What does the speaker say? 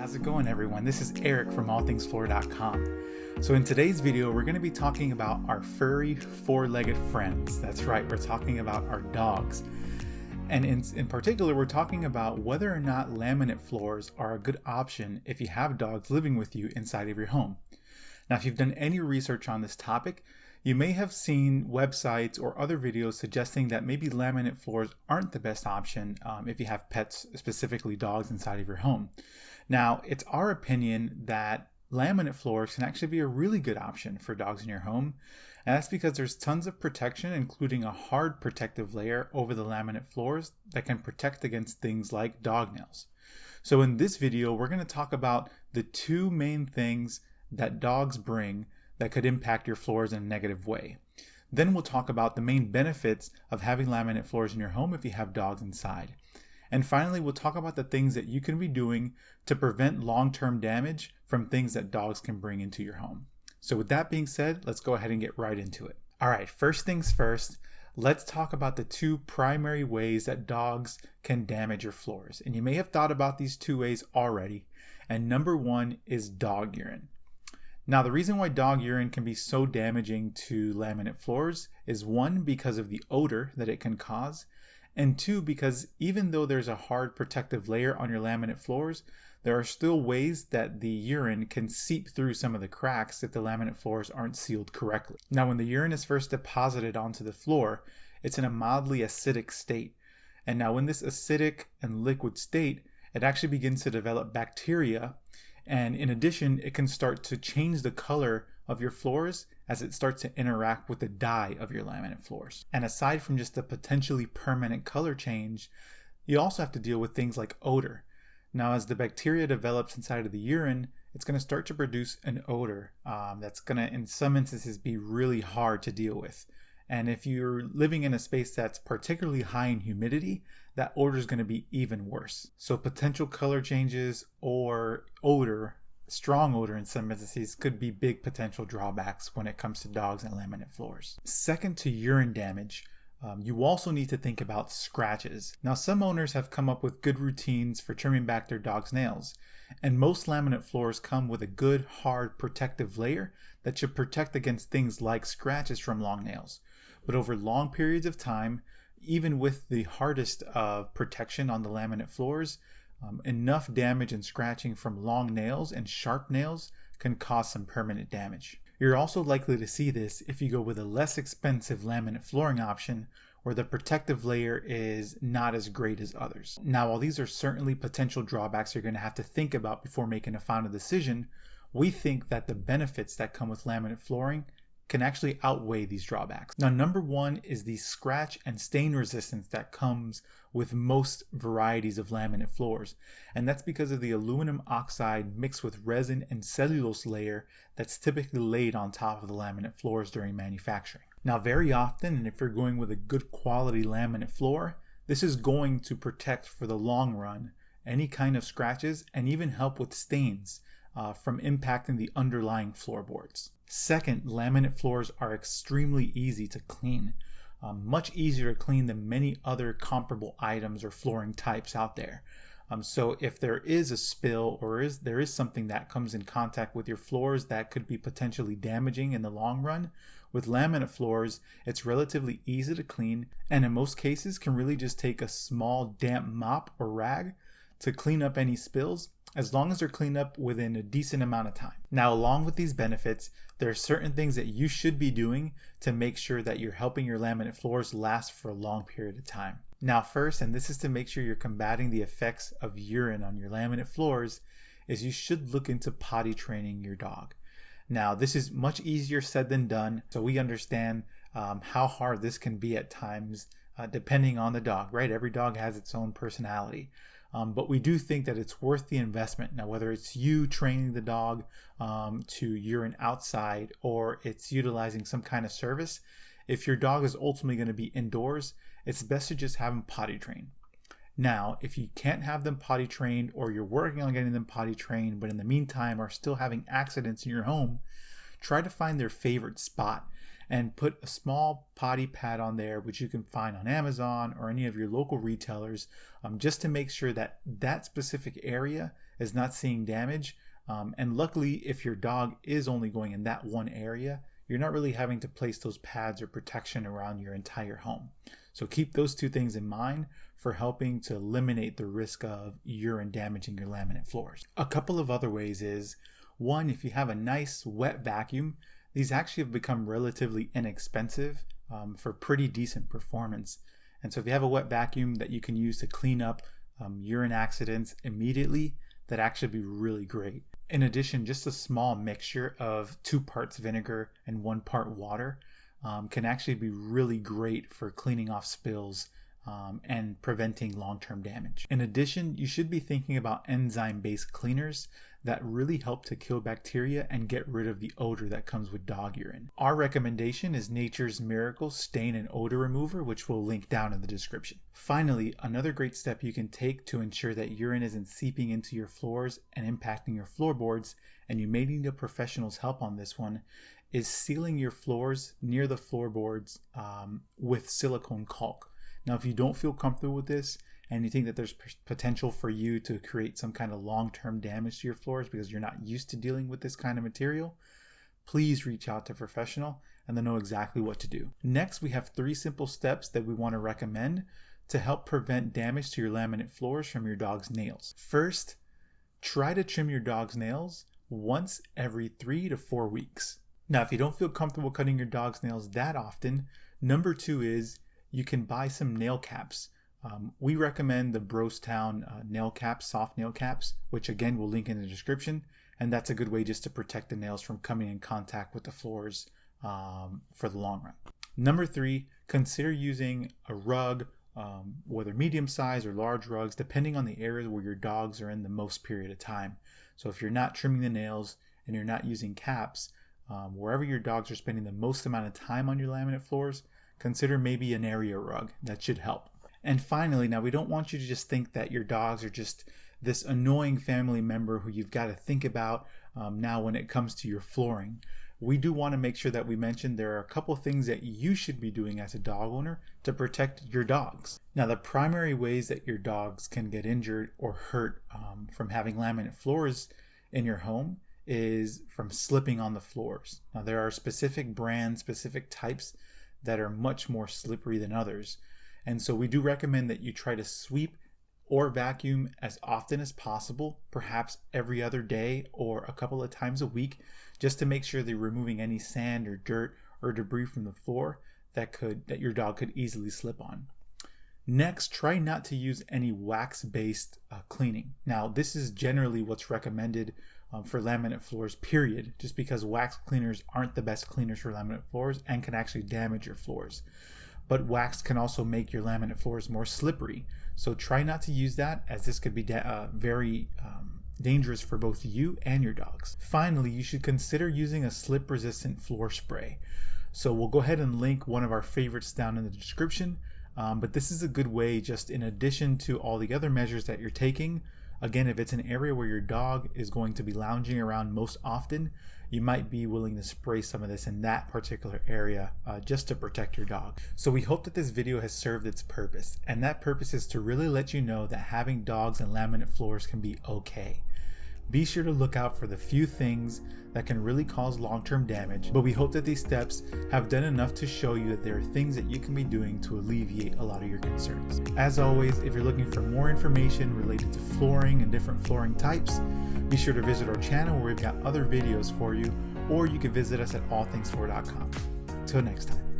How's it going, everyone? This is Eric from allthingsfloor.com. So in today's video, we're going to be talking about our furry four-legged friends. That's right, we're talking about our dogs. And in particular, we're talking about whether or not laminate floors are a good option if you have dogs living with you inside of your home. Now, if you've done any research on this topic, you may have seen websites or other videos suggesting that maybe laminate floors aren't the best option if you have pets, specifically dogs, inside of your home. Now, it's our opinion that laminate floors can actually be a really good option for dogs in your home. And that's because there's tons of protection, including a hard protective layer over the laminate floors that can protect against things like dog nails. So in this video, we're going to talk about the two main things that dogs bring that could impact your floors in a negative way. Then we'll talk about the main benefits of having laminate floors in your home if you have dogs inside. And finally, we'll talk about the things that you can be doing to prevent long-term damage from things that dogs can bring into your home. So with that being said, let's go ahead and get right into it. All right, first things first, let's talk about the two primary ways that dogs can damage your floors. And you may have thought about these two ways already. And number one is dog urine. Now, the reason why dog urine can be so damaging to laminate floors is one, because of the odor that it can cause, and two, because even though there's a hard protective layer on your laminate floors, there are still ways that the urine can seep through some of the cracks if the laminate floors aren't sealed correctly. Now, when the urine is first deposited onto the floor, it's in a mildly acidic state. And now when this acidic and liquid state, it actually begins to develop bacteria. And in addition, it can start to change the color of your floors as it starts to interact with the dye of your laminate floors. And aside from just the potentially permanent color change, you also have to deal with things like odor. Now, as the bacteria develops inside of the urine, it's going to start to produce an odor that's going to, in some instances, be really hard to deal with. And if you're living in a space that's particularly high in humidity, that odor is going to be even worse. So potential color changes or odor, strong odor in some instances, could be big potential drawbacks when it comes to dogs and laminate floors. Second to urine damage, you also need to think about scratches. Now, some owners have come up with good routines for trimming back their dog's nails. And most laminate floors come with a good, hard, protective layer that should protect against things like scratches from long nails. But over long periods of time, even with the hardest of protection on the laminate floors, enough damage and scratching from long nails and sharp nails can cause some permanent damage. You're also likely to see this if you go with a less expensive laminate flooring option where the protective layer is not as great as others. Now, while these are certainly potential drawbacks you're going to have to think about before making a final decision, we think that the benefits that come with laminate flooring can actually outweigh these drawbacks. Now, number one is the scratch and stain resistance that comes with most varieties of laminate floors. And that's because of the aluminum oxide mixed with resin and cellulose layer that's typically laid on top of the laminate floors during manufacturing. Now, very often, and if you're going with a good quality laminate floor, this is going to protect for the long run any kind of scratches and even help with stains from impacting the underlying floorboards. Second, laminate floors are extremely easy to clean, much easier to clean than many other comparable items or flooring types out there. So if there is a spill or there is something that comes in contact with your floors that could be potentially damaging in the long run, with laminate floors, it's relatively easy to clean, and in most cases can really just take a small damp mop or rag to clean up any spills, as long as they're cleaned up within a decent amount of time. Now, along with these benefits, there are certain things that you should be doing to make sure that you're helping your laminate floors last for a long period of time. Now, first, and this is to make sure you're combating the effects of urine on your laminate floors, is you should look into potty training your dog. Now, this is much easier said than done, so we understand how hard this can be at times, depending on the dog, right? Every dog has its own personality. But we do think that it's worth the investment. Now, whether it's you training the dog to urine outside or it's utilizing some kind of service, if your dog is ultimately going to be indoors, it's best to just have them potty trained. Now, if you can't have them potty trained or you're working on getting them potty trained, but in the meantime are still having accidents in your home, try to find their favorite spot and put a small potty pad on there, which you can find on Amazon or any of your local retailers, just to make sure that that specific area is not seeing damage. And luckily, if your dog is only going in that one area, you're not really having to place those pads or protection around your entire home. So keep those two things in mind for helping to eliminate the risk of urine damaging your laminate floors. A couple of other ways is, one, if you have a nice wet vacuum, these actually have become relatively inexpensive for pretty decent performance. And so if you have a wet vacuum that you can use to clean up urine accidents immediately, that'd actually be really great. In addition, just a small mixture of 2 parts vinegar and 1 part water can actually be really great for cleaning off spills and preventing long-term damage. In addition, you should be thinking about enzyme-based cleaners that really help to kill bacteria and get rid of the odor that comes with dog urine. Our recommendation is Nature's Miracle Stain and Odor Remover, which we'll link down in the description. Finally, another great step you can take to ensure that urine isn't seeping into your floors and impacting your floorboards, and you may need a professional's help on this one, is sealing your floors near the floorboards with silicone caulk. Now, if you don't feel comfortable with this and you think that there's potential for you to create some kind of long-term damage to your floors because you're not used to dealing with this kind of material, please reach out to a professional and they'll know exactly what to do. Next, we have 3 simple steps that we want to recommend to help prevent damage to your laminate floors from your dog's nails. First, try to trim your dog's nails once every 3 to 4 weeks. Now, if you don't feel comfortable cutting your dog's nails that often, number 2 is you can buy some nail caps. We recommend the Brostown nail caps, soft nail caps, which again we'll link in the description, and that's a good way just to protect the nails from coming in contact with the floors for the long run. Number 3, consider using a rug, whether medium size or large rugs, depending on the areas where your dogs are in the most period of time. So if you're not trimming the nails and you're not using caps, wherever your dogs are spending the most amount of time on your laminate floors, consider maybe an area rug. That should help. And finally, now we don't want you to just think that your dogs are just this annoying family member who you've got to think about now when it comes to your flooring. We do want to make sure that we mention there are a couple things that you should be doing as a dog owner to protect your dogs. Now, the primary ways that your dogs can get injured or hurt from having laminate floors in your home is from slipping on the floors. Now, there are specific brands, specific types that are much more slippery than others. And so we do recommend that you try to sweep or vacuum as often as possible, perhaps every other day or a couple of times a week, just to make sure they're removing any sand or dirt or debris from the floor that your dog could easily slip on. Next, try not to use any wax-based cleaning. Now, this is generally what's recommended for laminate floors, period, just because wax cleaners aren't the best cleaners for laminate floors and can actually damage your floors. But wax can also make your laminate floors more slippery. So try not to use that, as this could be very dangerous for both you and your dogs. Finally, you should consider using a slip-resistant floor spray. So we'll go ahead and link one of our favorites down in the description. But this is a good way, just in addition to all the other measures that you're taking. Again, if it's an area where your dog is going to be lounging around most often, you might be willing to spray some of this in that particular area just to protect your dog. So we hope that this video has served its purpose, and that purpose is to really let you know that having dogs and laminate floors can be okay. Be sure to look out for the few things that can really cause long-term damage, but we hope that these steps have done enough to show you that there are things that you can be doing to alleviate a lot of your concerns. As always, if you're looking for more information related to flooring and different flooring types, be sure to visit our channel where we've got other videos for you, or you can visit us at allthingsfloor.com. Till next time.